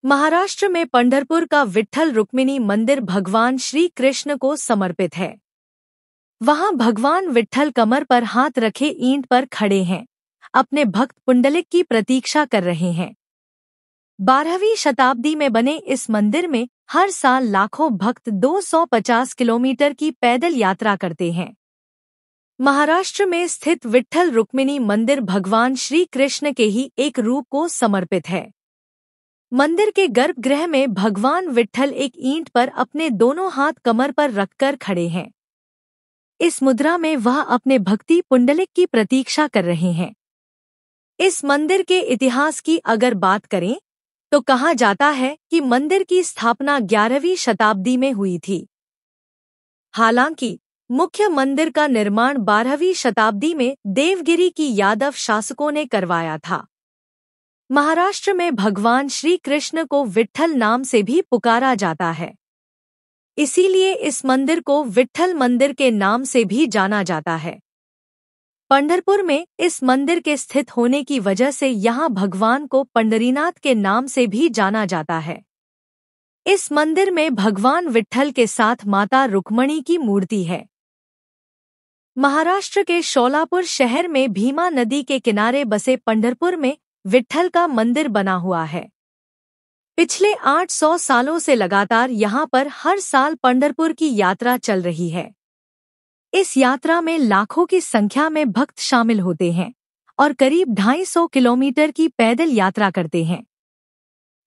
महाराष्ट्र में पंढरपुर का विट्ठल रुक्मिणी मंदिर भगवान श्री कृष्ण को समर्पित है। वहां भगवान विट्ठल कमर पर हाथ रखे ईंट पर खड़े हैं, अपने भक्त पुंडलिक की प्रतीक्षा कर रहे हैं। 12वीं शताब्दी में बने इस मंदिर में हर साल लाखों भक्त 250 किलोमीटर की पैदल यात्रा करते हैं। महाराष्ट्र में स्थित विट्ठल रुक्मिणी मंदिर भगवान श्री कृष्ण के ही एक रूप को समर्पित है। मंदिर के गर्भगृह में भगवान विट्ठल एक ईंट पर अपने दोनों हाथ कमर पर रखकर खड़े हैं। इस मुद्रा में वह अपने भक्ति पुंडलिक की प्रतीक्षा कर रहे हैं। इस मंदिर के इतिहास की अगर बात करें तो कहा जाता है कि मंदिर की स्थापना 11वीं शताब्दी में हुई थी। हालांकि मुख्य मंदिर का निर्माण 12वीं शताब्दी में देवगिरी की यादव शासकों ने करवाया था। महाराष्ट्र में भगवान श्री कृष्ण को विट्ठल नाम से भी पुकारा जाता है, इसीलिए इस मंदिर को विट्ठल मंदिर के नाम से भी जाना जाता है। पंढरपुर में इस मंदिर के स्थित होने की वजह से यहाँ भगवान को पंढरीनाथ के नाम से भी जाना जाता है। इस मंदिर में भगवान विट्ठल के साथ माता रुक्मिणी की मूर्ति है। महाराष्ट्र के शोलापुर शहर में भीमा नदी के किनारे बसे पंढरपुर में विट्ठल का मंदिर बना हुआ है। पिछले 800 सालों से लगातार यहाँ पर हर साल पंढरपुर की यात्रा चल रही है। इस यात्रा में लाखों की संख्या में भक्त शामिल होते हैं और करीब 250 किलोमीटर की पैदल यात्रा करते हैं।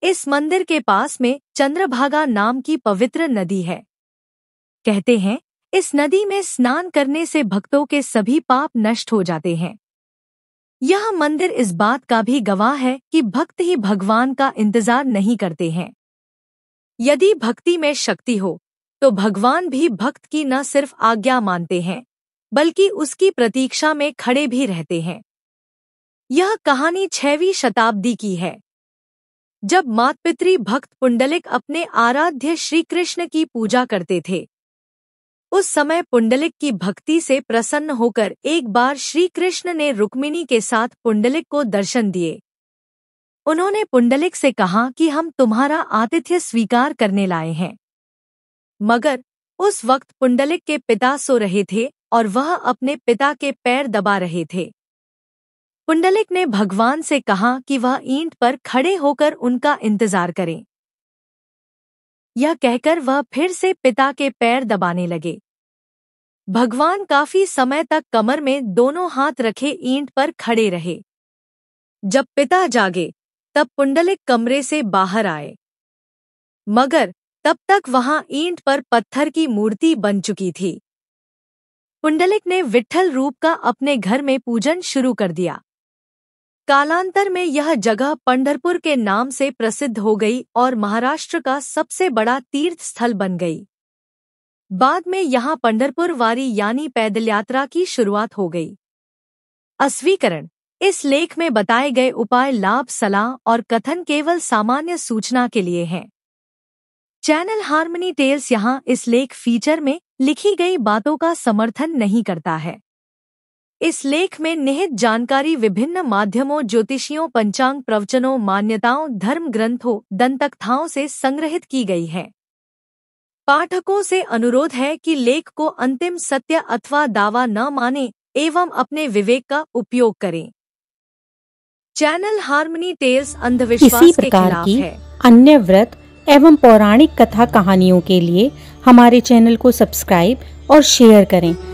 इस मंदिर के पास में चंद्रभागा नाम की पवित्र नदी है। कहते हैं इस नदी में स्नान करने से भक्तों के सभी पाप नष्ट हो जाते हैं। यह मंदिर इस बात का भी गवाह है कि भक्त ही भगवान का इंतजार नहीं करते हैं। यदि भक्ति में शक्ति हो तो भगवान भी भक्त की न सिर्फ आज्ञा मानते हैं बल्कि उसकी प्रतीक्षा में खड़े भी रहते हैं। यह कहानी 6वीं शताब्दी की है, जब मातपित्री भक्त पुंडलिक अपने आराध्य श्री कृष्ण की पूजा करते थे। उस समय पुंडलिक की भक्ति से प्रसन्न होकर एक बार श्री कृष्ण ने रुक्मिणी के साथ पुंडलिक को दर्शन दिए। उन्होंने पुंडलिक से कहा कि हम तुम्हारा आतिथ्य स्वीकार करने लाए हैं। मगर उस वक्त पुंडलिक के पिता सो रहे थे और वह अपने पिता के पैर दबा रहे थे। पुंडलिक ने भगवान से कहा कि वह ईंट पर खड़े होकर उनका इंतजार करें। यह कहकर वह फिर से पिता के पैर दबाने लगे। भगवान काफी समय तक कमर में दोनों हाथ रखे ईंट पर खड़े रहे। जब पिता जागे तब पुंडलिक कमरे से बाहर आए, मगर तब तक वहां ईंट पर पत्थर की मूर्ति बन चुकी थी। पुंडलिक ने विट्ठल रूप का अपने घर में पूजन शुरू कर दिया। कालांतर में यह जगह पंढरपुर के नाम से प्रसिद्ध हो गई और महाराष्ट्र का सबसे बड़ा तीर्थ स्थल बन गई। बाद में यहाँ पंढरपुर वारी यानी पैदल यात्रा की शुरुआत हो गई। अस्वीकरण: इस लेख में बताए गए उपाय लाभ, सलाह और कथन केवल सामान्य सूचना के लिए हैं। चैनल हार्मनी टेल्स यहाँ इस लेख फीचर में लिखी गई बातों का समर्थन नहीं करता है। इस लेख में निहित जानकारी विभिन्न माध्यमों, ज्योतिषियों, पंचांग, प्रवचनों, मान्यताओं, धर्म ग्रंथों, दंतकथाओं से संग्रहित की गई है। पाठकों से अनुरोध है कि लेख को अंतिम सत्य अथवा दावा न माने एवं अपने विवेक का उपयोग करें। चैनल हार्मनी टेल्स अंधविश्वास के खिलाफ है। अन्य व्रत एवं पौराणिक कथा कहानियों के लिए हमारे चैनल को सब्सक्राइब और शेयर करें।